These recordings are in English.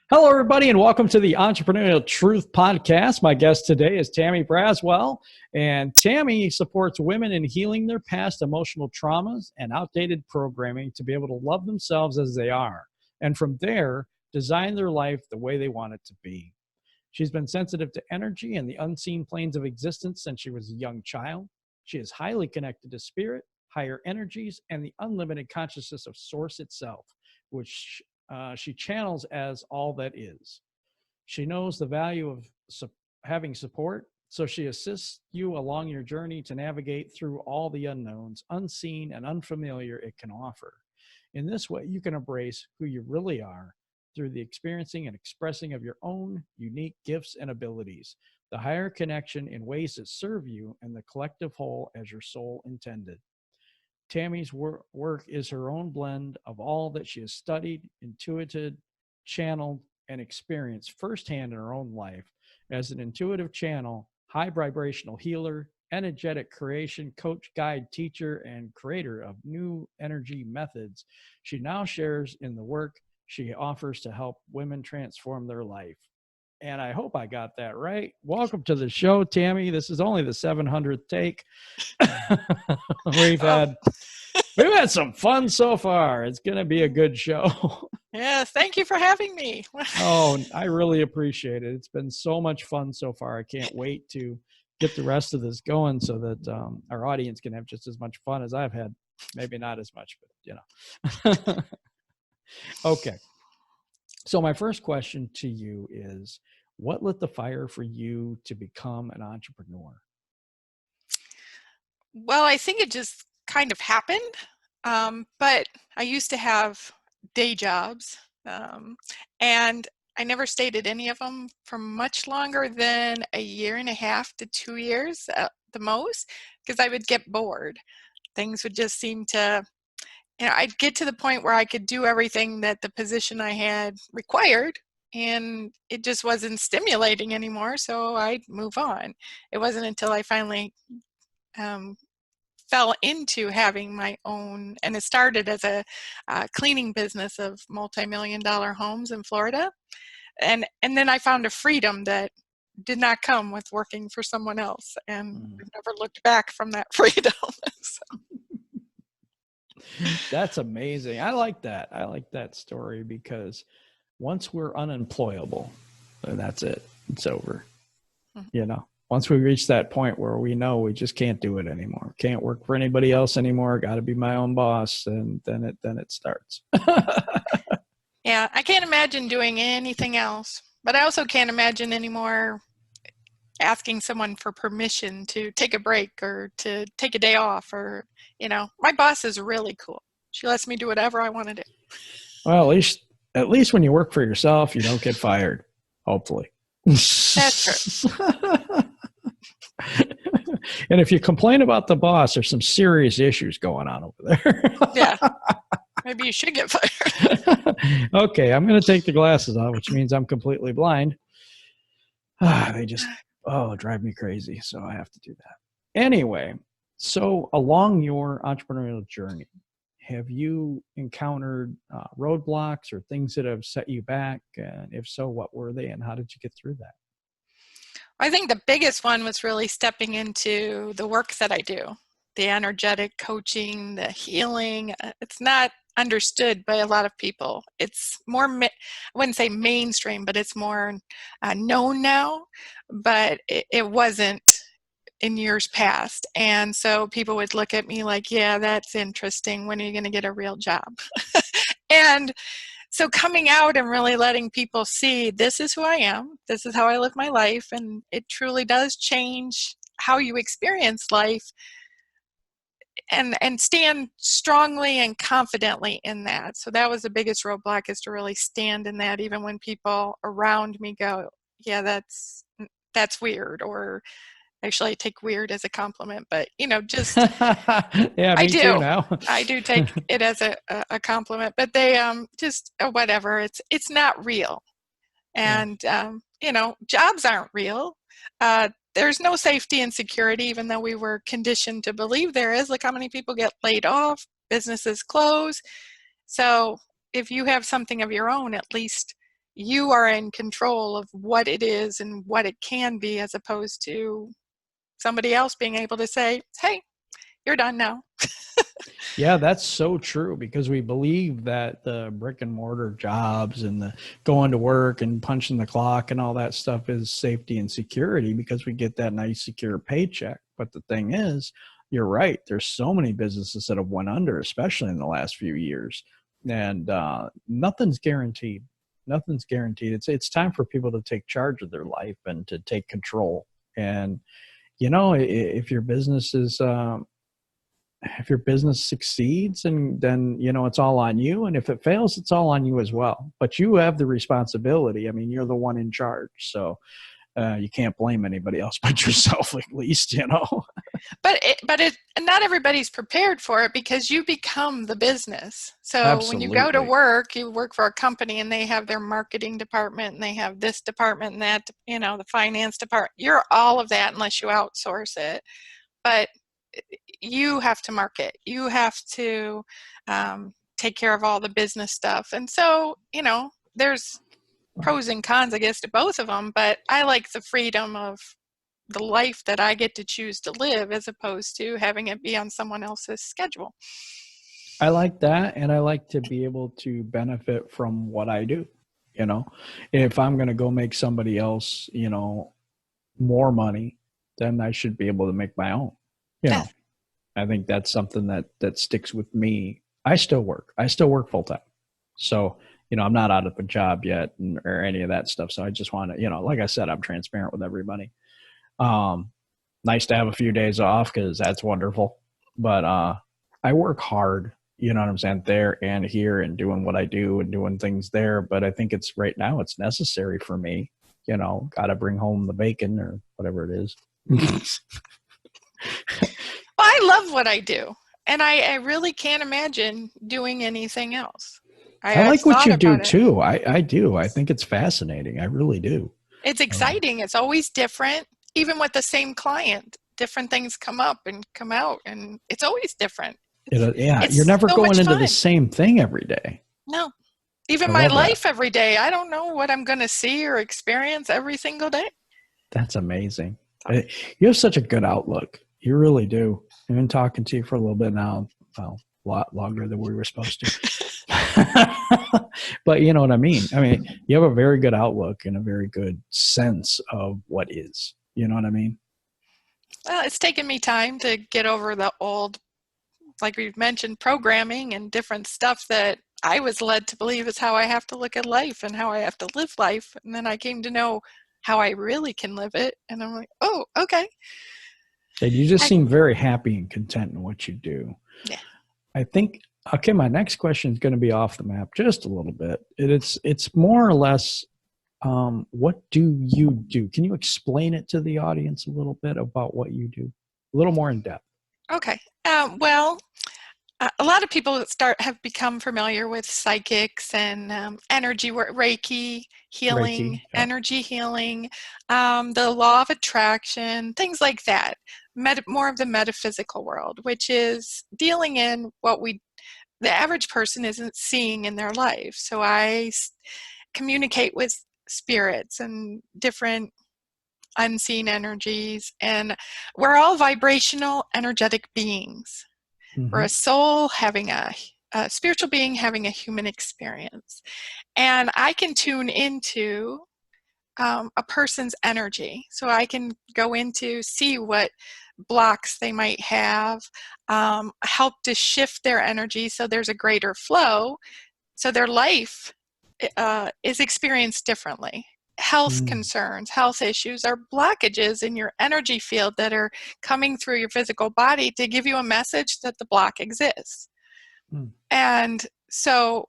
Hello, everybody, and welcome to the Entrepreneurial Truth Podcast. My guest today is Tammy Braswell, and Tammy supports women in healing their past emotional traumas and outdated programming to be able to love themselves as they are, and from there, design their life the way they want it to be. She's been sensitive to energy and the unseen planes of existence since she was a young child. She is highly connected to spirit, higher energies, and the unlimited consciousness of Source itself, which she channels as all that is. She knows the value of having support, so she assists you along your journey to navigate through all the unknowns, unseen, and unfamiliar it can offer. In this way, you can embrace who you really are through the experiencing and expressing of your own unique gifts and abilities, the higher connection in ways that serve you and the collective whole as your soul intended. Tammy's work is her own blend of all that she has studied, intuited, channeled, and experienced firsthand in her own life. As an intuitive channel, high-vibrational healer, energetic creation coach, guide, teacher, and creator of new energy methods, she now shares in the work she offers to help women transform their life. And I hope I got that right. Welcome to the show, Tammy. This is only the 700th take. We've had some fun so far. It's going to be a good show. Yes, thank you for having me. Oh, I really appreciate it. It's been so much fun so far. I can't wait to get the rest of this going so that our audience can have just as much fun as I've had. Maybe not as much, but you know. Okay. So my first question to you is, what lit the fire for you to become an entrepreneur? Well, I think it just kind of happened, but I used to have day jobs, and I never stayed at any of them for much longer than a year and a half to 2 years at the most, because I would get bored. Things would just seem to, I'd get to the point where I could do everything that the position I had required, and it just wasn't stimulating anymore, so I'd move on. It wasn't until I finally fell into having my own, and it started as a cleaning business of multi-million-dollar homes in Florida, and then I found a freedom that did not come with working for someone else, and I've never looked back from that freedom. So. That's amazing. I like that. I like that story because once we're unemployable, then that's it. It's over. You know, once we reach that point where we know we just can't do it anymore, can't work for anybody else anymore, got to be my own boss, and then it starts. Yeah, I can't imagine doing anything else, but I also can't imagine anymore asking someone for permission to take a break or to take a day off, or, my boss is really cool. She lets me do whatever I want to do. Well, at least when you work for yourself, you don't get fired, hopefully. That's true. And if you complain about the boss, there's some serious issues going on over there. Yeah. Maybe you should get fired. Okay, I'm going to take the glasses off, which means I'm completely blind. They just, drive me crazy, so I have to do that. Anyway, so along your entrepreneurial journey, have you encountered roadblocks or things that have set you back? And if so, what were they, and how did you get through that? I think the biggest one was really stepping into the work that I do, the energetic coaching, the healing. It's not understood by a lot of people. It's more, I wouldn't say mainstream, but it's more known now, but it wasn't in years past. And so people would look at me like, yeah, that's interesting. When are you going to get a real job? And so coming out and really letting people see, this is who I am, this is how I live my life, and it truly does change how you experience life, and stand strongly and confidently in that. So that was the biggest roadblock, is to really stand in that, even when people around me go, yeah, that's weird, or actually I take weird as a compliment, but just yeah, me too now. I do take it as a compliment, but they just whatever. It's not real, and jobs aren't real. There's no safety and security, even though we were conditioned to believe there is. Look how many people get laid off, businesses close. So if you have something of your own, at least you are in control of what it is and what it can be, as opposed to somebody else being able to say, hey, you're done now. Yeah, that's so true, because we believe that the brick and mortar jobs and the going to work and punching the clock and all that stuff is safety and security, because we get that nice secure paycheck. But the thing is, you're right. There's so many businesses that have went under, especially in the last few years, and nothing's guaranteed. Nothing's guaranteed. It's time for people to take charge of their life and to take control. And if your business is if your business succeeds, and then it's all on you, and if it fails, it's all on you as well. But you have the responsibility. I mean, you're the one in charge, so you can't blame anybody else but yourself, at least. But not everybody's prepared for it, because you become the business. So Absolutely. When you go to work, you work for a company and they have their marketing department and they have this department and that, the finance department. You're all of that unless you outsource it. But you have to market. You have to take care of all the business stuff. And so, there's pros and cons, I guess, to both of them. But I like the freedom of the life that I get to choose to live, as opposed to having it be on someone else's schedule. I like that. And I like to be able to benefit from what I do. If I'm going to go make somebody else, more money, then I should be able to make my own. I think that's something that sticks with me. I still work full time. So, I'm not out of a job yet or any of that stuff. So I just want to, like I said, I'm transparent with everybody. Nice to have a few days off, because that's wonderful. But I work hard, you know what I'm saying, there and here, and doing what I do and doing things there. But I think right now it's necessary for me, got to bring home the bacon or whatever it is. Well, I love what I do, and I really can't imagine doing anything else. I like what you do too. I do. I think it's fascinating. I really do. It's exciting. It's always different. Even with the same client, different things come up and come out, and it's always different. You're never going into the same thing every day. No. Even my life every day, I don't know what I'm going to see or experience every single day. That's amazing. You have such a good outlook. You really do. I've been talking to you for a little bit now, well, a lot longer than we were supposed to. But you know what I mean? I mean, you have a very good outlook and a very good sense of what is. You know what I mean? Well, it's taken me time to get over the old, like we've mentioned, programming and different stuff that I was led to believe is how I have to look at life and how I have to live life. And then I came to know how I really can live it. And I'm like, oh, okay. And you just seem very happy and content in what you do. Yeah. I think, okay, my next question is going to be off the map just a little bit. It's more or less, what do you do? Can you explain it to the audience a little bit about what you do? A little more in depth. Okay. Well, a lot of people have become familiar with psychics and energy work, Reiki, healing, energy healing, the law of attraction, things like that. More of the metaphysical world, which is dealing in what the average person isn't seeing in their life. So I communicate with spirits and different unseen energies, and we're all vibrational, energetic beings. Mm-hmm. We're a soul having a spiritual being having a human experience. And I can tune into a person's energy. So I can go into, see what blocks they might have, help to shift their energy so there's a greater flow, so their life is experienced differently. Health concerns, health issues are blockages in your energy field that are coming through your physical body to give you a message that the block exists. And so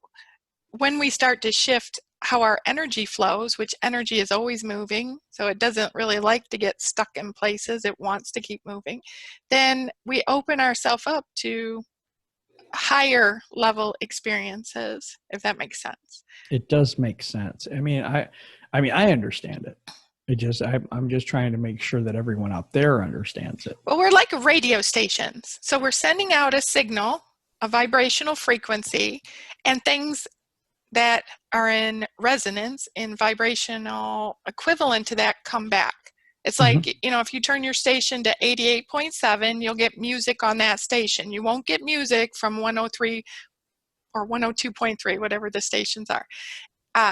when we start to shift how our energy flows, which energy is always moving, so it doesn't really like to get stuck in places, it wants to keep moving, then we open ourselves up to higher level experiences, if that makes sense. It does make sense. I mean, I understand it. I'm just trying to make sure that everyone out there understands it. Well, we're like radio stations. So we're sending out a signal, a vibrational frequency, and things that are in resonance, in vibrational equivalent to that, come back. It's like, if you turn your station to 88.7, you'll get music on that station. You won't get music from 103 or 102.3, whatever the stations are.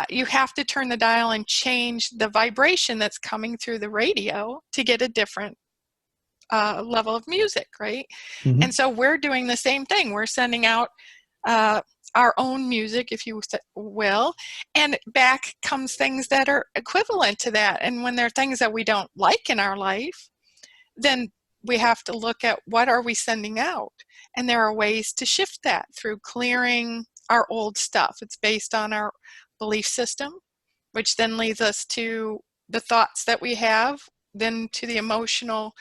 You have to turn the dial and change the vibration that's coming through the radio to get a different level of music, right? And so we're doing the same thing. We're sending out our own music, if you will, and back comes things that are equivalent to that. And when there are things that we don't like in our life, then we have to look at what are we sending out. And there are ways to shift that through clearing our old stuff. It's based on our belief system, which then leads us to the thoughts that we have, then to the emotional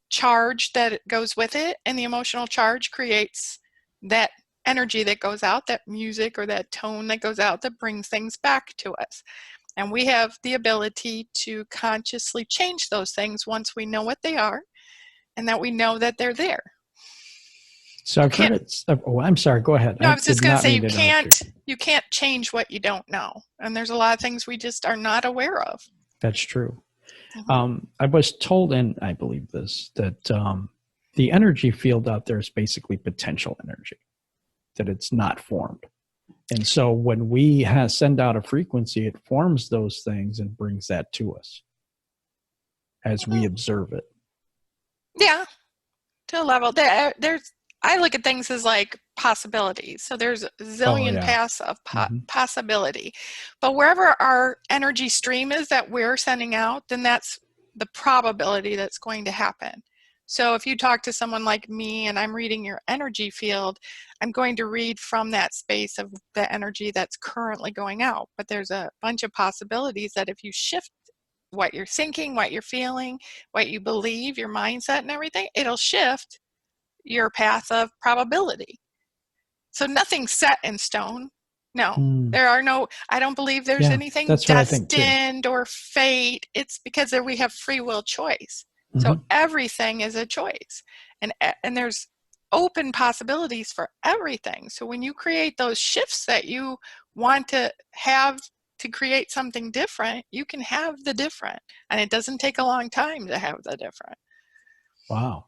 charge that goes with it. And the emotional charge creates that energy that goes out, that music or that tone that goes out that brings things back to us. And we have the ability to consciously change those things once we know what they are and that we know that they're there. So I've heard it. Oh, I'm sorry. Go ahead. No, I was just going to say you can't change what you don't know. And there's a lot of things we just are not aware of. That's true. I was told, and I believe this, that the energy field out there is basically potential energy, that it's not formed. And so when we send out a frequency, it forms those things and brings that to us as we observe it. Yeah, to a level. I look at things as like possibilities. So there's a zillion paths of possibility. But wherever our energy stream is that we're sending out, then that's the probability that's going to happen. So if you talk to someone like me and I'm reading your energy field, I'm going to read from that space of the energy that's currently going out. But there's a bunch of possibilities that if you shift what you're thinking, what you're feeling, what you believe, your mindset and everything, it'll shift your path of probability. So nothing's set in stone. No, there are no, I don't believe there's anything destined or fate. It's because we have free will choice. So everything is a choice. And there's open possibilities for everything. So when you create those shifts that you want to have to create something different, you can have the different. And it doesn't take a long time to have the different. Wow.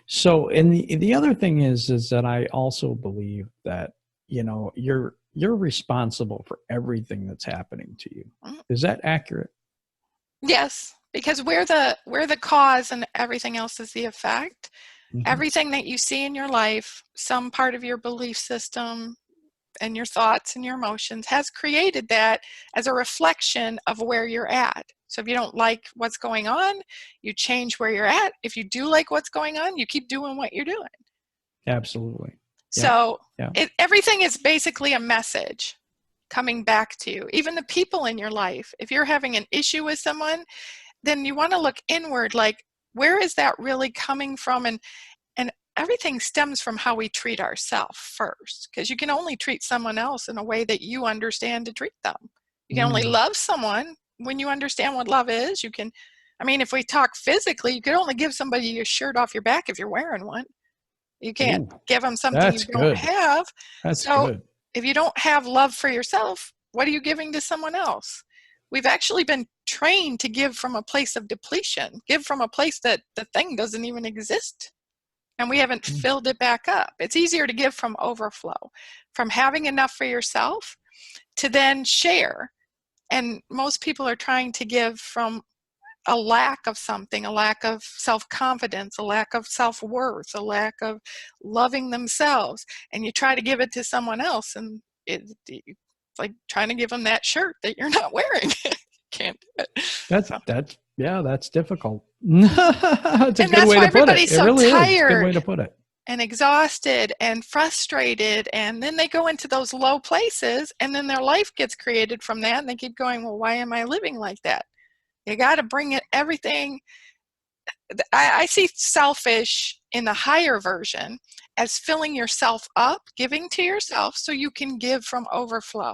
So, and the other thing is that I also believe that, you're responsible for everything that's happening to you. Is that accurate? Yes, because we're the cause and everything else is the effect. Everything that you see in your life, some part of your belief system and your thoughts and your emotions has created that as a reflection of where you're at. So if you don't like what's going on, you change where you're at. If you do like what's going on, you keep doing what you're doing. Absolutely. So everything is basically a message coming back to you. Even the people in your life, if you're having an issue with someone, then you want to look inward, like, where is that really coming from? And everything stems from how we treat ourselves first, because you can only treat someone else in a way that you understand to treat them. You can only love someone when you understand what love is. You can, if we talk physically, you can only give somebody your shirt off your back if you're wearing one. You can't give them something you don't have. That's good. If you don't have love for yourself, what are you giving to someone else? We've actually been trained to give from a place of depletion, give from a place that the thing doesn't even exist. And we haven't filled it back up. It's easier to give from overflow, from having enough for yourself to then share. And most people are trying to give from a lack of something, a lack of self-confidence, a lack of self-worth, a lack of loving themselves. And you try to give it to someone else, and it's like trying to give them that shirt that you're not wearing. Can't do it. That's difficult. It's a good way to put it. It really is a good way to put it. And exhausted and frustrated, and then they go into those low places, and then their life gets created from that, and they keep going, well, why am I living like that? You got to bring it, everything. I see selfish in the higher version as filling yourself up, giving to yourself so you can give from overflow.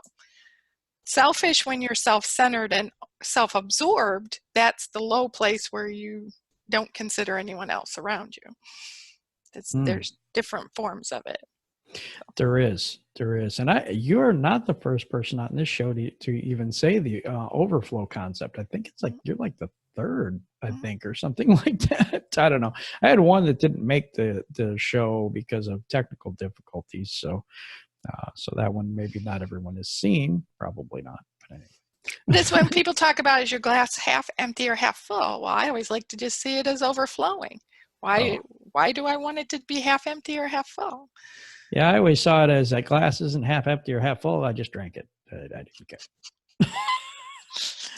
Selfish when you're self-centered and self-absorbed, that's the low place where you don't consider anyone else around you. There's different forms of it. There is. And you're not the first person on this show to even say the overflow concept. I think it's like, you're like the third, I think, or something like that. I don't know. I had one that didn't make the show because of technical difficulties. So that one, maybe not everyone has seen, probably not. But anyway. This when people talk about, is your glass half empty or half full? Well, I always like to just see it as overflowing. Why do I want it to be half empty or half full? Yeah, I always saw it as that glass isn't half empty or half full. I just drank it. I didn't care.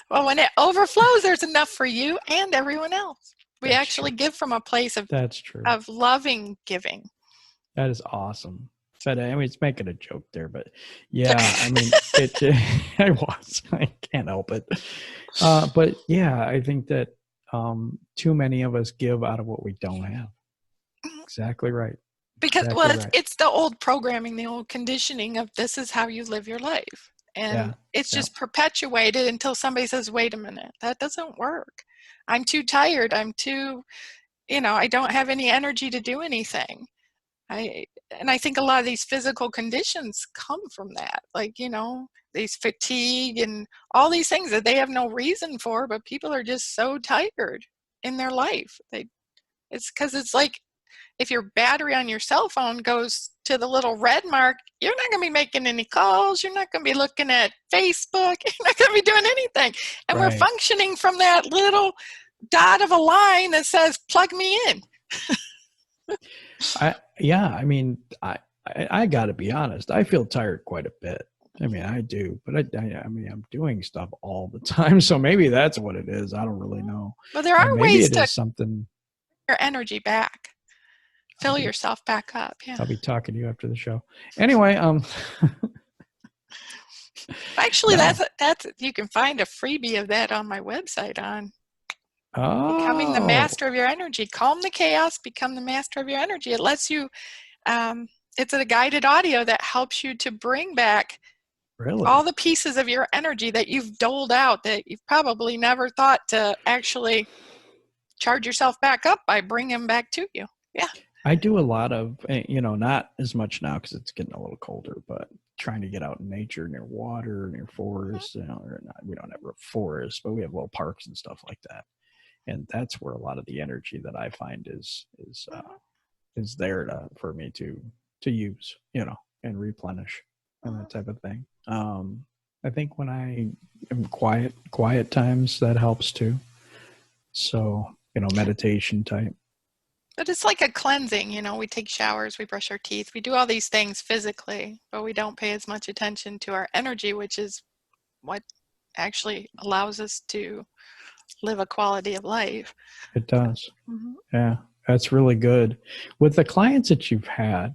Well, when it overflows, there's enough for you and everyone else. We actually give from a place of loving giving. That is awesome. But I mean, it's making a joke there, but yeah, I mean, I can't help it. But yeah, I think that too many of us give out of what we don't have. Exactly right. Because it's the old programming, the old conditioning of this is how you live your life. And it's just perpetuated until somebody says, wait a minute, that doesn't work. I'm too tired. I'm too, I don't have any energy to do anything. And I think a lot of these physical conditions come from that, like, these fatigue and all these things that they have no reason for, but people are just so tired in their life. It's because it's like, if your battery on your cell phone goes to the little red mark, you're not going to be making any calls. You're not going to be looking at Facebook. You're not going to be doing anything. And we're functioning from that little dot of a line that says, plug me in. I mean, I got to be honest. I feel tired quite a bit. I mean, I do, but I mean, I'm doing stuff all the time. So maybe that's what it is. I don't really know. But there are ways to something your energy back. Fill yourself back up. Yeah. I'll be talking to you after the show. Anyway, actually, that's you can find a freebie of that on my website on becoming the master of your energy. Calm the chaos, become the master of your energy. It lets you. It's a guided audio that helps you to bring back all the pieces of your energy that you've doled out that you've probably never thought to actually charge yourself back up by bringing them back to you. Yeah. I do a lot of, not as much now because it's getting a little colder, but trying to get out in nature, near water, near forests. We don't have a forest, but we have little parks and stuff like that. And that's where a lot of the energy that I find is there for me to use, and replenish and that type of thing. I think when I am quiet times, that helps too. So, meditation type. But it's like a cleansing, we take showers, we brush our teeth, we do all these things physically, but we don't pay as much attention to our energy, which is what actually allows us to live a quality of life. It does. Mm-hmm. Yeah, that's really good. With the clients that you've had,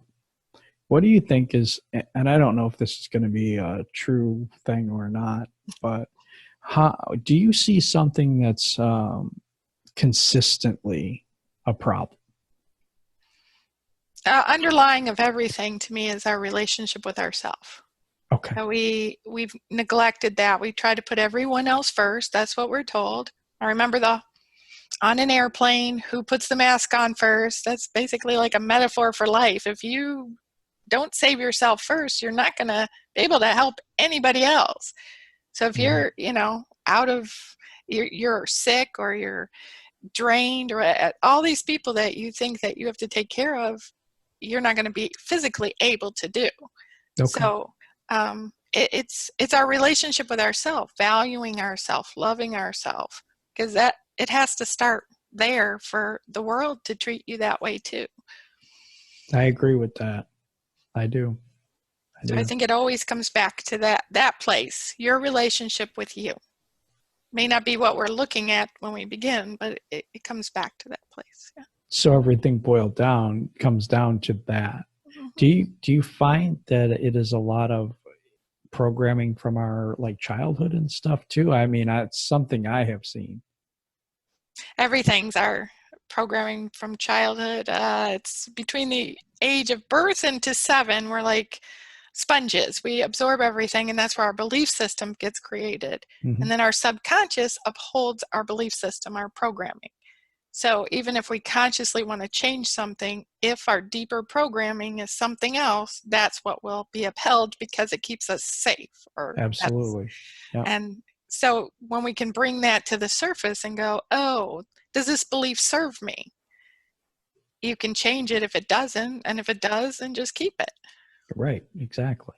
what do you think is, and I don't know if this is going to be a true thing or not, but do you see something that's consistently a problem? Underlying of everything to me is our relationship with ourselves. Okay. We've neglected that. We try to put everyone else first. That's what we're told. I remember on an airplane, who puts the mask on first? That's basically like a metaphor for life. If you don't save yourself first, you're not going to be able to help anybody else. So if you're, you're sick or you're drained or all these people that you think that you have to take care of, you're not going to be physically able to do. Okay. So it's our relationship with ourselves, valuing ourselves, loving ourselves, because that it has to start there for the world to treat you that way too. I agree with that. I do. So I think it always comes back to that place, your relationship with you. May not be what we're looking at when we begin, but it comes back to that place. Yeah. So everything comes down to that. Mm-hmm. Do you find that it is a lot of programming from our childhood and stuff too? I mean, it's something I have seen. Everything's our programming from childhood. It's between the age of birth and to 7, we're like sponges. We absorb everything, and that's where our belief system gets created. Mm-hmm. And then our subconscious upholds our belief system, our programming. So even if we consciously want to change something, if our deeper programming is something else, that's what will be upheld because it keeps us safe. Absolutely. Yeah. And so when we can bring that to the surface and go, oh, does this belief serve me? You can change it if it doesn't, and if it does, then just keep it. Right. Exactly.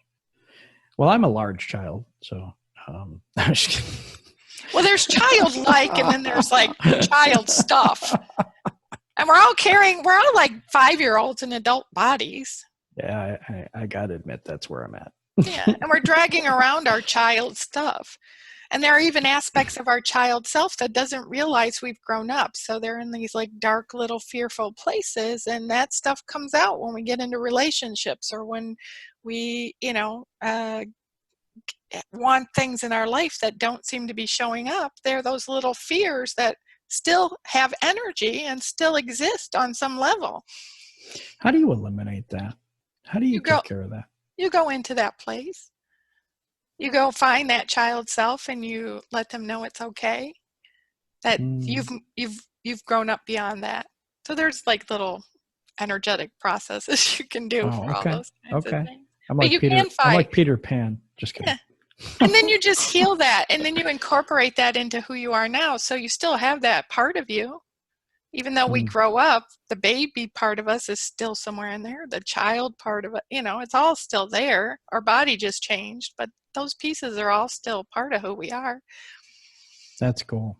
Well, I'm a large child, so I'm just kidding. Well, there's childlike, and then there's like child stuff. And we're all like 5-year-olds in adult bodies. Yeah, I got to admit that's where I'm at. Yeah, and we're dragging around our child stuff. And there are even aspects of our child self that doesn't realize we've grown up. So they're in these like dark little fearful places, and that stuff comes out when we get into relationships or when we, want things in our life that don't seem to be showing up. They're those little fears that still have energy and still exist on some level. How do you eliminate that? How do you take care of that? You go into that place. You go find that child self and you let them know it's okay, that you've grown up beyond that. So there's like little energetic processes you can do for all those kinds of things. I'm like Peter Pan. Just kidding. Yeah. And then you just heal that, and then you incorporate that into who you are now. So you still have that part of you. Even though we grow up, the baby part of us is still somewhere in there. The child part of it, it's all still there. Our body just changed, but those pieces are all still part of who we are. That's cool.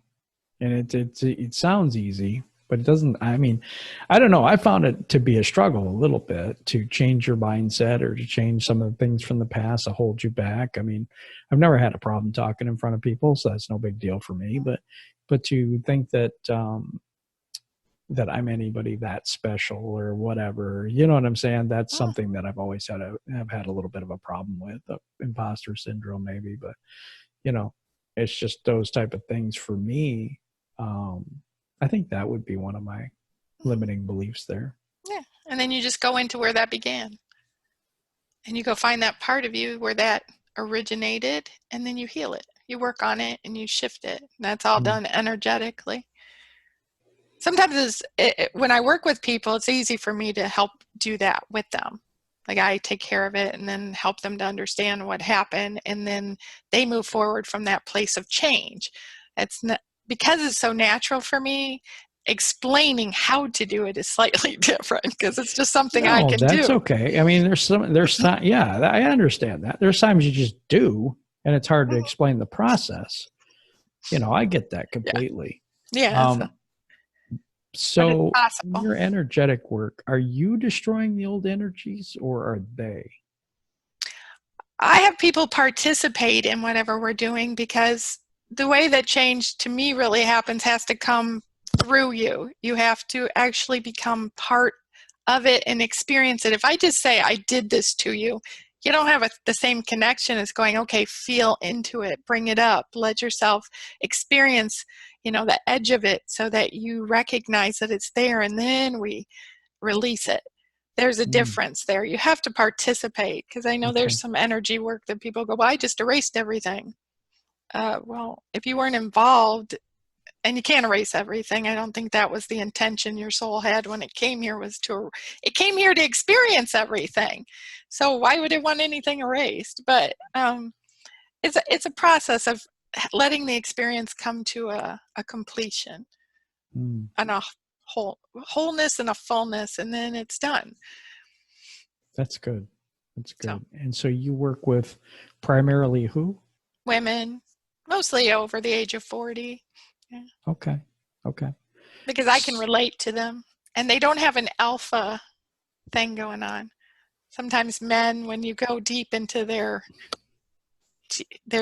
And it sounds easy, but it doesn't. I mean, I don't know. I found it to be a struggle a little bit to change your mindset or to change some of the things from the past that hold you back. I mean, I've never had a problem talking in front of people, so that's no big deal for me. But to think that that I'm anybody that special or whatever, you know what I'm saying? That's something that I've always have had a little bit of a problem with, imposter syndrome maybe, but it's just those type of things for me. I think that would be one of my limiting beliefs there. Yeah. And then you just go into where that began and you go find that part of you where that originated, and then you heal it. You work on it and you shift it. And that's all done energetically. Sometimes when I work with people, it's easy for me to help do that with them. Like I take care of it and then help them to understand what happened, and then they move forward from that place of change. It's not, because it's so natural for me, explaining how to do it is slightly different because it's just something I can do. That's okay. I mean, there's yeah, I understand that. There's times you just do, and it's hard to explain the process. I get that completely. Yeah. So your energetic work, are you destroying the old energies or are they? I have people participate in whatever we're doing because the way that change to me really happens has to come through you. You have to actually become part of it and experience it. If I just say, I did this to you, you don't have the same connection as going, okay, feel into it, bring it up, let yourself experience, the edge of it so that you recognize that it's there, and then we release it. There's a difference there. You have to participate, because I know there's some energy work that people go, well, I just erased everything. Well, if you weren't involved, and you can't erase everything, I don't think that was the intention your soul had when it came here, it came here to experience everything. So why would it want anything erased? But it's a process of letting the experience come to a completion and a wholeness and a fullness, and then it's done. That's good. That's good. So, and so you work with primarily who? Women, mostly over the age of 40. Yeah. Okay. Because I can relate to them, and they don't have an alpha thing going on. Sometimes men, when you go deep into their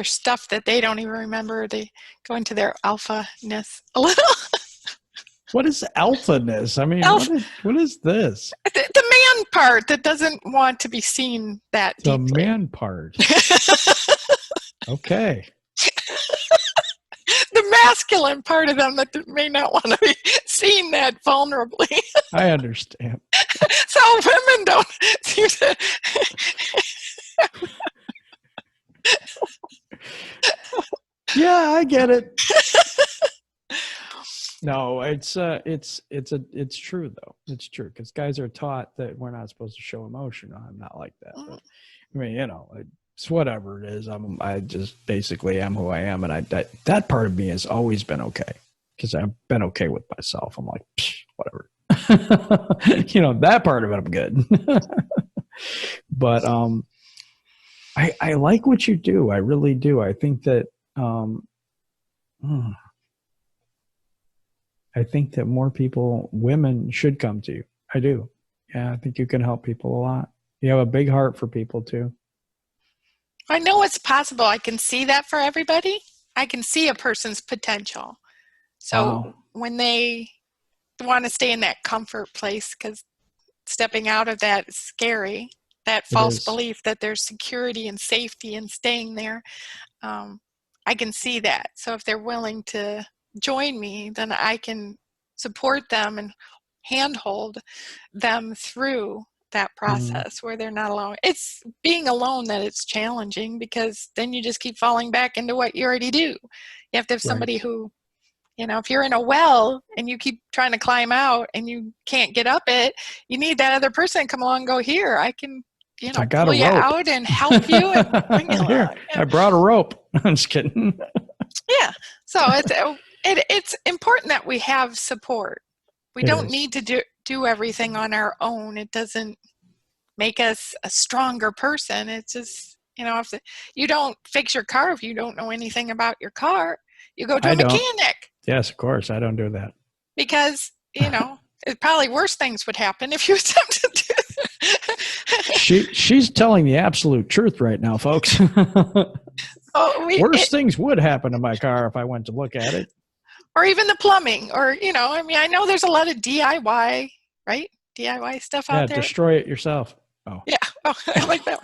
stuff that they don't even remember, they go into their alpha-ness a little. What is alpha-ness? I mean, what is this? The man part that doesn't want to be seen that deeply. The man part. Okay. The masculine part of them that may not want to be seen that vulnerably. I understand. So women don't seem to. Yeah, I get it. No, it's true though. It's true because guys are taught that we're not supposed to show emotion. I'm not like that, but I mean, it's whatever it is. I just basically am who I am, and that part of me has always been okay because I've been okay with myself. I'm like, whatever. That part of it, I'm good. But I like what you do. I really do. I think that more people, women, should come to you. I do. Yeah, I think you can help people a lot. You have a big heart for people too. I know it's possible. I can see that for everybody. I can see a person's potential. So when they want to stay in that comfort place, because stepping out of that is scary, that false belief that there's security and safety in staying there, I can see that. So if they're willing to join me, then I can support them and handhold them through that process where they're not alone. It's being alone that it's challenging, because then you just keep falling back into what you already do. You have to have somebody who, if you're in a well and you keep trying to climb out and you can't get up it, you need that other person to come along and go, here, I can, pull you out and help you and bring you here, along. I brought a rope. I'm just kidding. Yeah. So it's important that we have support. We don't need to do everything on our own. It doesn't make us a stronger person. It's just, if you don't fix your car if you don't know anything about your car, you go to a mechanic. Yes, of course. I don't do that. Because, it probably worse things would happen if you attempted to do that. She's telling the absolute truth right now, folks. Worse things would happen to my car if I went to look at it. Or even the plumbing, or, I know there's a lot of DIY, right? DIY stuff out there. Yeah, destroy it yourself. Oh. Yeah. Oh, I like that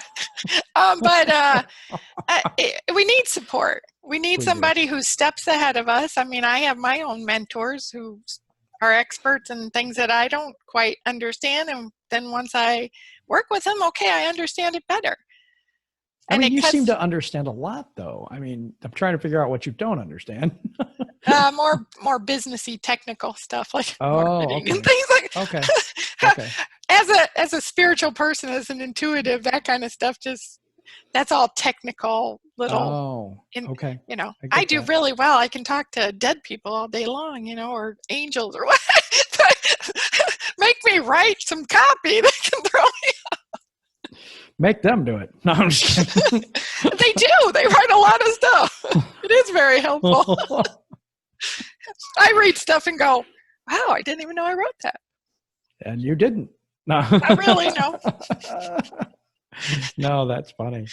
one. We need support. We need somebody who steps ahead of us. I mean, I have my own mentors who are experts in things that I don't quite understand. And then once I work with them, I understand it better. You seem to understand a lot, though. I mean, I'm trying to figure out what you don't understand. More businessy, technical stuff like marketing and things like. Okay. As a spiritual person, as an intuitive, that kind of stuff, that's all technical little. I do really well. I can talk to dead people all day long, or angels or what. Make me write some copy that can throw me off. Make them do it. No, I'm just kidding. They do. They write a lot of stuff. It is very helpful. I read stuff and go, wow, I didn't even know I wrote that. And you didn't. No. I really know. No, that's funny.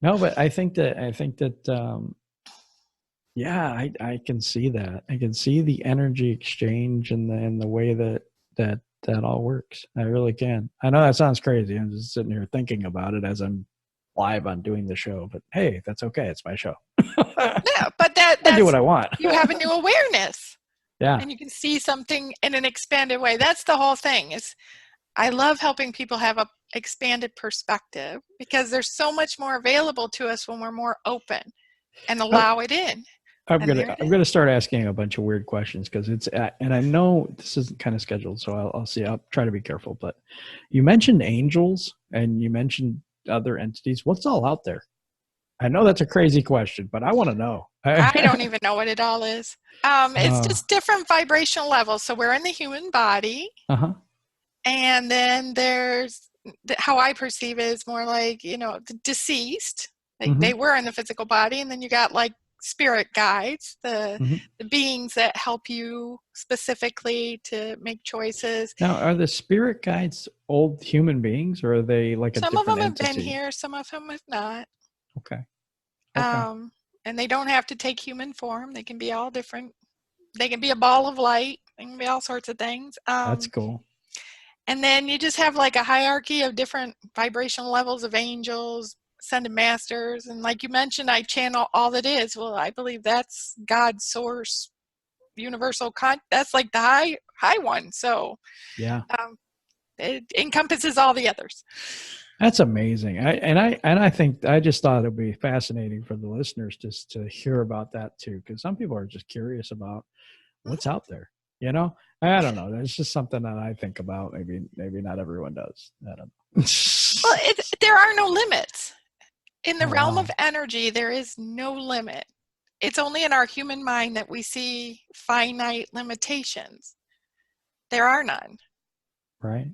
No, but I think that I can see that. I can see the energy exchange and the way that all works. I really can. I know that sounds crazy. I'm just sitting here thinking about it as I'm live on doing the show, but hey, that's okay. It's my show. Yeah, but I do what I want. You have a new awareness. Yeah. And you can see something in an expanded way. That's the whole thing. I love helping people have a expanded perspective, because there's so much more available to us when we're more open and allow it in. I'm gonna start asking a bunch of weird questions, because it's and I know this isn't kind of scheduled, so I'll see. I'll try to be careful. But you mentioned angels and you mentioned other entities. What's all out there? I know that's a crazy question, but I want to know. I don't even know what it all is. It's just different vibrational levels. So we're in the human body, and then there's how I perceive it is more like the deceased. Like they were in the physical body, and then you got like spirit guides, the beings that help you specifically to make choices. Now, are the spirit guides old human beings, or are they like a different entity? Some of them have been here, some of them have not. Okay. And they don't have to take human form. They can be all different. They can be a ball of light. They can be all sorts of things. That's cool. And then you just have like a hierarchy of different vibrational levels of angels, ascended masters, and like you mentioned, I channel all that is. Well, I believe that's God's source, universal. That's like the high one. So yeah, it encompasses all the others. That's amazing. I think I just thought it'd be fascinating for the listeners just to hear about that too, because some people are just curious about what's out there, you know? I don't know. It's just something that I think about. Maybe not everyone does. I don't know. Well, there are no limits. In the Oh, realm wow. of energy, there is no limit. It's only in our human mind that we see finite limitations. There are none. Right.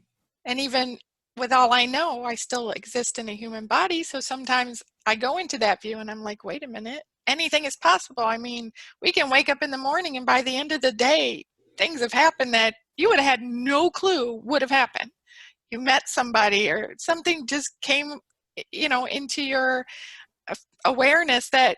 And even with all I know, I still exist in a human body. So sometimes I go into that view and I'm like, wait a minute, anything is possible. I mean, we can wake up in the morning and by the end of the day, things have happened that you would have had no clue would have happened. You met somebody or something just came, into your awareness that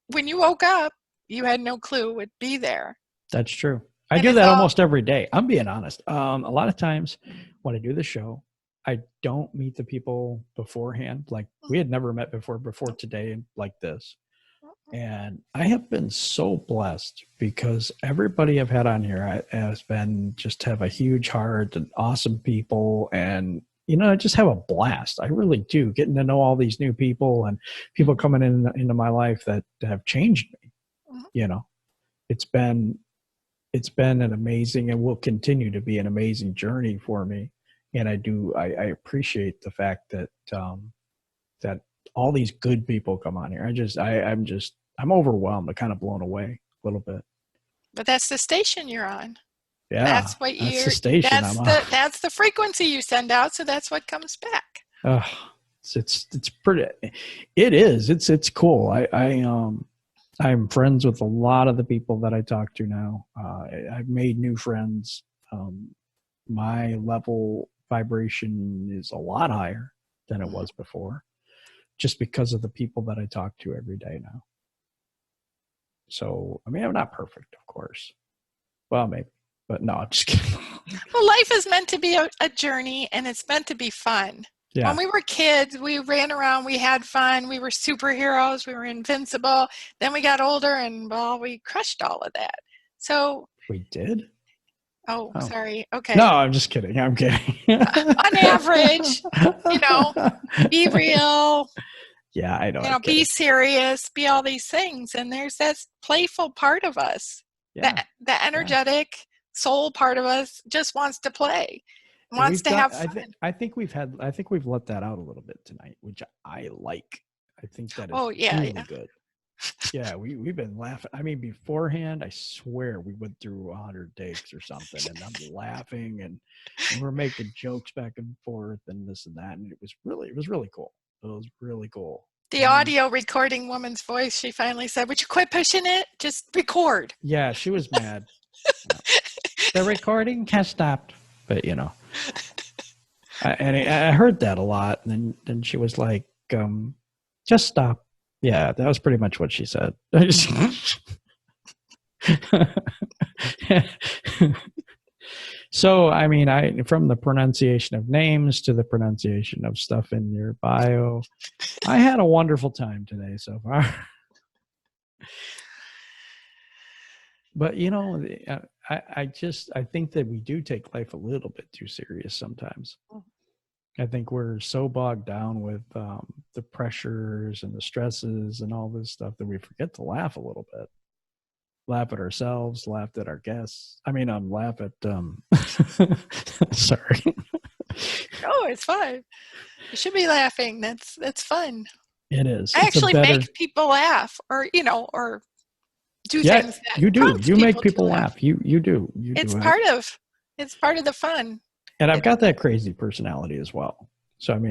when you woke up, you had no clue would be there. That's true. I And do it's that all, almost every day. I'm being honest. A lot of times when I do the show, I don't meet the people beforehand. Like we had never met before today like this. And I have been so blessed because everybody I've had on here has been just have a huge heart and awesome people. And, I just have a blast. I really do, getting to know all these new people and people coming into my life that have changed me. It's been an amazing and will continue to be an amazing journey for me. And I appreciate the fact that, that all these good people come on here. I'm overwhelmed. I'm kind of blown away a little bit. but that's the station you're on. Yeah. That's the station I'm on. That's the frequency you send out. So that's what comes back. It's pretty, it is, it's cool. I'm friends with a lot of the people that I talk to now. I've made new friends. My level vibration is a lot higher than it was before, just because of the people that I talk to every day now. So, I'm not perfect, of course. Well, maybe, but no, I'm just kidding. Well, life is meant to be a journey, and it's meant to be fun. Yeah. When we were kids, we ran around, we had fun, we were superheroes, we were invincible. Then we got older and, well, we crushed all of that. So we did? Oh, sorry. Okay. No, I'm just kidding. I'm kidding. On average, be real. Yeah, I know. Be serious, be all these things. And there's that playful part of us. Yeah. The energetic soul part of us just wants to play. Wants to have fun. I think we've let that out a little bit tonight, which I like. I think that is really good. Yeah, we've been laughing. Beforehand, I swear we went through 100 takes or something, and I'm laughing and we're making jokes back and forth and this and that, and it was really cool. It was really cool. The audio recording woman's voice, she finally said, "Would you quit pushing it? Just record." Yeah, she was mad. The recording has stopped, but I heard that a lot, and then she was like, "Just stop." Yeah, that was pretty much what she said. So, from the pronunciation of names to the pronunciation of stuff in your bio, I had a wonderful time today so far. But, I think that we do take life a little bit too serious sometimes. I think we're so bogged down with the pressures and the stresses and all this stuff that we forget to laugh a little bit. Laugh at ourselves, laugh at our guests. Laugh at, sorry. Oh, it's fine. You should be laughing. That's fun. It is. I actually make people laugh or do things that you do. You make people laugh. You do. It's part of the fun. And I've got that crazy personality as well. So,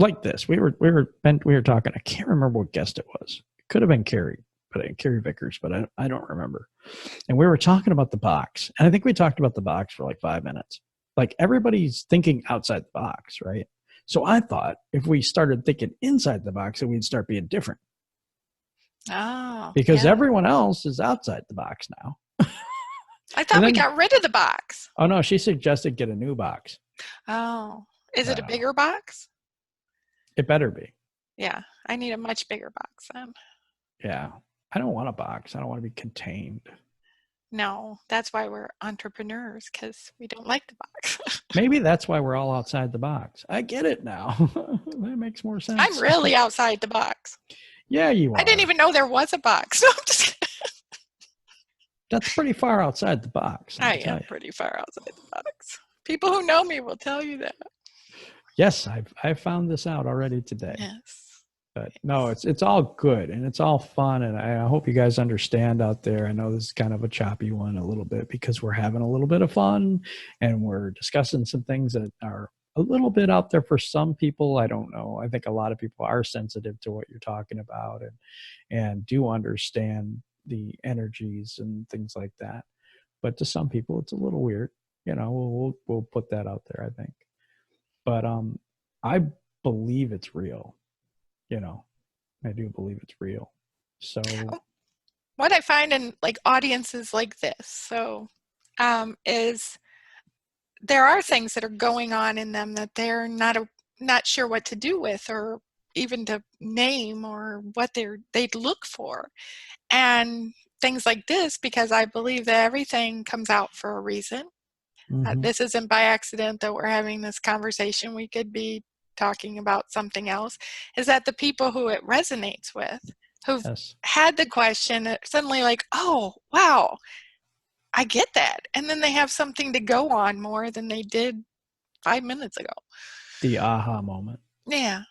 like this, we were talking, I can't remember what guest it was. It could have been Carrie Vickers, but I don't remember. And we were talking about the box. And I think we talked about the box for like 5 minutes. Like everybody's thinking outside the box, right? So I thought if we started thinking inside the box, then we'd start being different. Oh. Because everyone else is outside the box now. I thought we got rid of the box. Oh, no. She suggested get a new box. Oh. Is it a bigger box? It better be. Yeah. I need a much bigger box then. Yeah. I don't want a box. I don't want to be contained. No. That's why we're entrepreneurs, because we don't like the box. Maybe that's why we're all outside the box. I get it now. That makes more sense. I'm really outside the box. Yeah, you are. I didn't even know there was a box. No, I'm just kidding. That's pretty far outside the box. I am pretty far outside the box. People who know me will tell you that. Yes, I've found this out already today. Yes. But no, it's all good and it's all fun, and I hope you guys understand out there. I know this is kind of a choppy one a little bit because we're having a little bit of fun and we're discussing some things that are a little bit out there for some people. I don't know. I think a lot of people are sensitive to what you're talking about and do understand the energies and things like that. But to some people, it's a little weird. We'll put that out there, I think. But I believe it's real. I do believe it's real. So what I find in like audiences like this, is there are things that are going on in them that they're not sure what to do with, or even to name, or what they'd look for. And things like this, because I believe that everything comes out for a reason. mm-hmm. This isn't by accident that we're having this conversation. We could be talking about something else. Is that the people who it resonates with, who've had the question, suddenly like, oh, wow, I get that. And then they have something to go on more than they did 5 minutes ago. The aha moment. Yeah.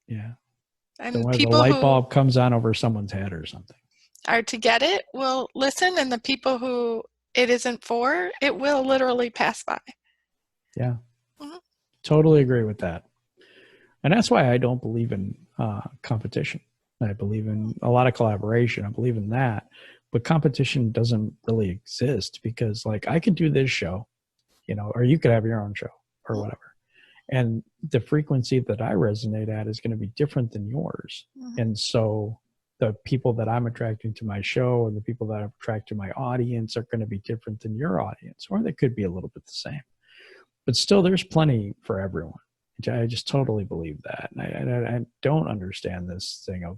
Yeah. And the people light bulb comes on over someone's head or something. Are to get it will listen, and the people who it isn't for, it will literally pass by. Yeah. Mm-hmm. Totally agree with that. And that's why I don't believe in competition. I believe in a lot of collaboration. I believe in that. But competition doesn't really exist because, like, I could do this show, or you could have your own show or whatever. And the frequency that I resonate at is going to be different than yours. Mm-hmm. And so the people that I'm attracting to my show and the people that I attract to my audience are going to be different than your audience, or they could be a little bit the same. But still, there's plenty for everyone. I just totally believe that. And I don't understand this thing of,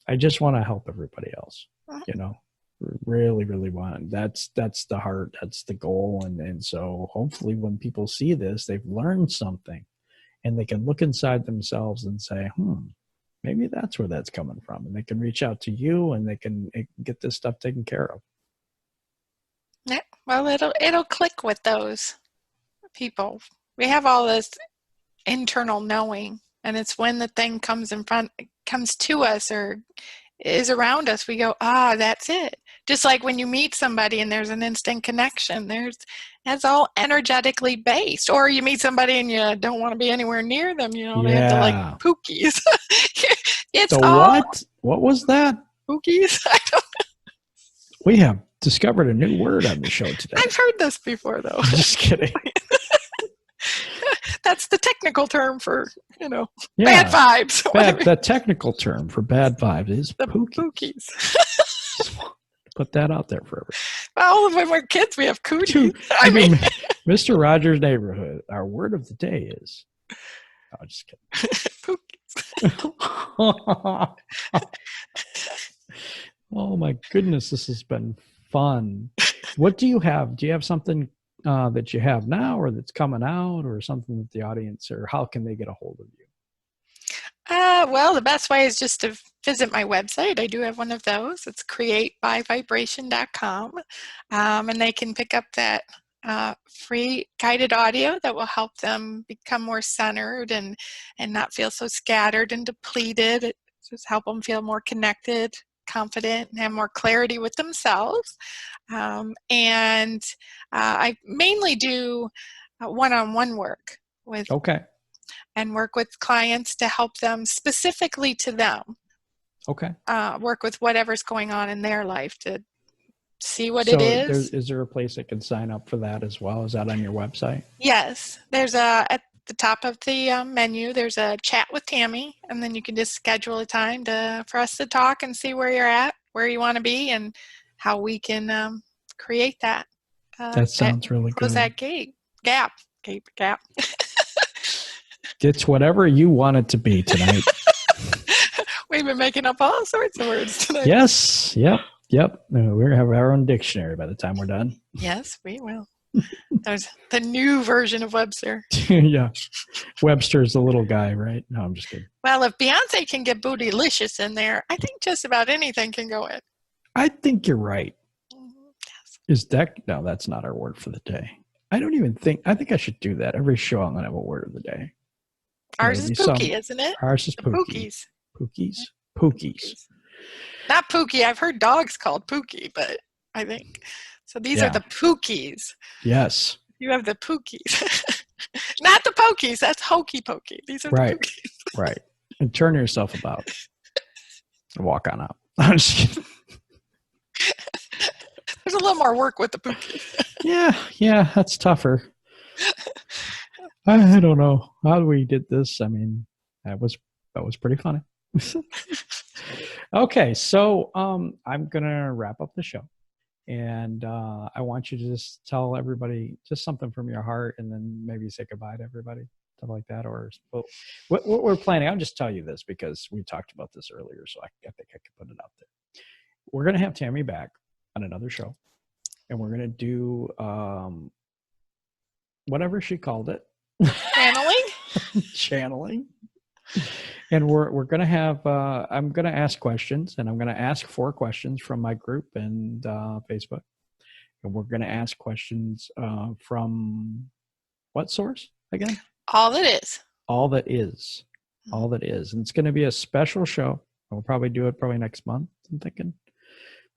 I just want to help everybody else, really, really want. That's the heart. That's the goal. And so hopefully when people see this, they've learned something and they can look inside themselves and say, maybe that's where that's coming from. And they can reach out to you and they can get this stuff taken care of. Yeah, well, it'll click with those people. We have all this internal knowing, and it's when the thing comes to us or is around us, we go, that's it. Just like when you meet somebody and there's an instant connection, that's all energetically based. Or you meet somebody and you don't want to be anywhere near them, they have to like pookies. It's the all what? What was that? Pookies? I don't know. We have discovered a new word on the show today. I've heard this before, though. Just kidding. That's the technical term for, bad vibes. The technical term for bad vibes is the pookies. Put that out there for everyone. Well, when we're kids, we have cooties. I mean, Mr. Rogers' Neighborhood, our word of the day is, just kidding. Pookies. Oh my goodness, this has been fun. What do you have? Do you have something that you have now or that's coming out, or something that the audience, or how can they get a hold of you? Well, the best way is just to visit my website. I do have one of those. It's createbyvibration.com. And they can pick up that free guided audio that will help them become more centered and not feel so scattered and depleted. It just help them feel more connected, confident, and have more clarity with themselves. And I mainly do one-on-one work with and work with clients to help them specifically to them. Work with whatever's going on in their life to see what it is. Is there a place that can sign up for that as well? Is that on your website? Yes. There's at the top of the menu, there's a chat with Tammy, and then you can just schedule a time for us to talk and see where you're at, where you want to be, and how we can create that. That sounds really good. Close that gap. It's whatever you want it to be tonight. We've been making up all sorts of words tonight. Yes. Yep. We're going to have our own dictionary by the time we're done. Yes, we will. There's the new version of Webster. Yeah. Webster's the little guy, right? No, I'm just kidding. Well, if Beyonce can get bootylicious in there, I think just about anything can go in. I think you're right. Yes. Is deck? No, that's not our word for the day. I don't even think, I think I should do that. Every show I'm going to have a word of the day. Ours is Pookie, isn't it? Ours is The Pookie. Pookies. Pookies. Pookies. Not Pookie. I've heard dogs called Pookie, but I think. So these are the Pookies. Yes. You have the Pookies. Not the Pokies. That's Hokey Pokey. These are the Pookies. Right. And turn yourself about and walk on out. I'm just kidding. There's a little more work with the Pookies. Yeah, that's tougher. I don't know how we did this. I mean, that was pretty funny. Okay, so I'm gonna wrap up the show, and I want you to just tell everybody just something from your heart, and then maybe say goodbye to everybody, stuff like that. Or what we're planning. I'll just tell you this because we talked about this earlier, so I think I can put it out there. We're gonna have Tammy back on another show, and we're gonna do whatever she called it. Channeling. And we're going to have, I'm going to ask questions, and I'm going to ask 4 questions from my group and Facebook. And we're going to ask questions from what source again? All That Is. All That Is. All That Is. And it's going to be a special show. We'll probably do it next month, I'm thinking.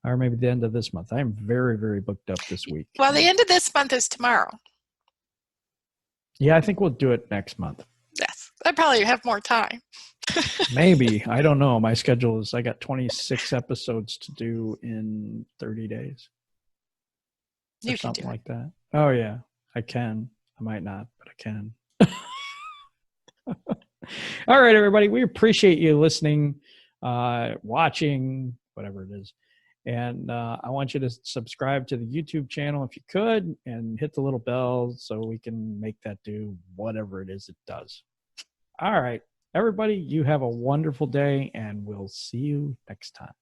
Or maybe the end of this month. I am very, very booked up this week. Well, the end of this month is tomorrow. Yeah, I think we'll do it next month. Yes. I probably have more time. Maybe. I don't know. My schedule is, I got 26 episodes to do in 30 days. You can something do like that. Oh, yeah. I can. I might not, but I can. All right, everybody. We appreciate you listening, watching, whatever it is. And I want you to subscribe to the YouTube channel if you could, and hit the little bell so we can make that do whatever it is it does. All right, everybody, you have a wonderful day, and we'll see you next time.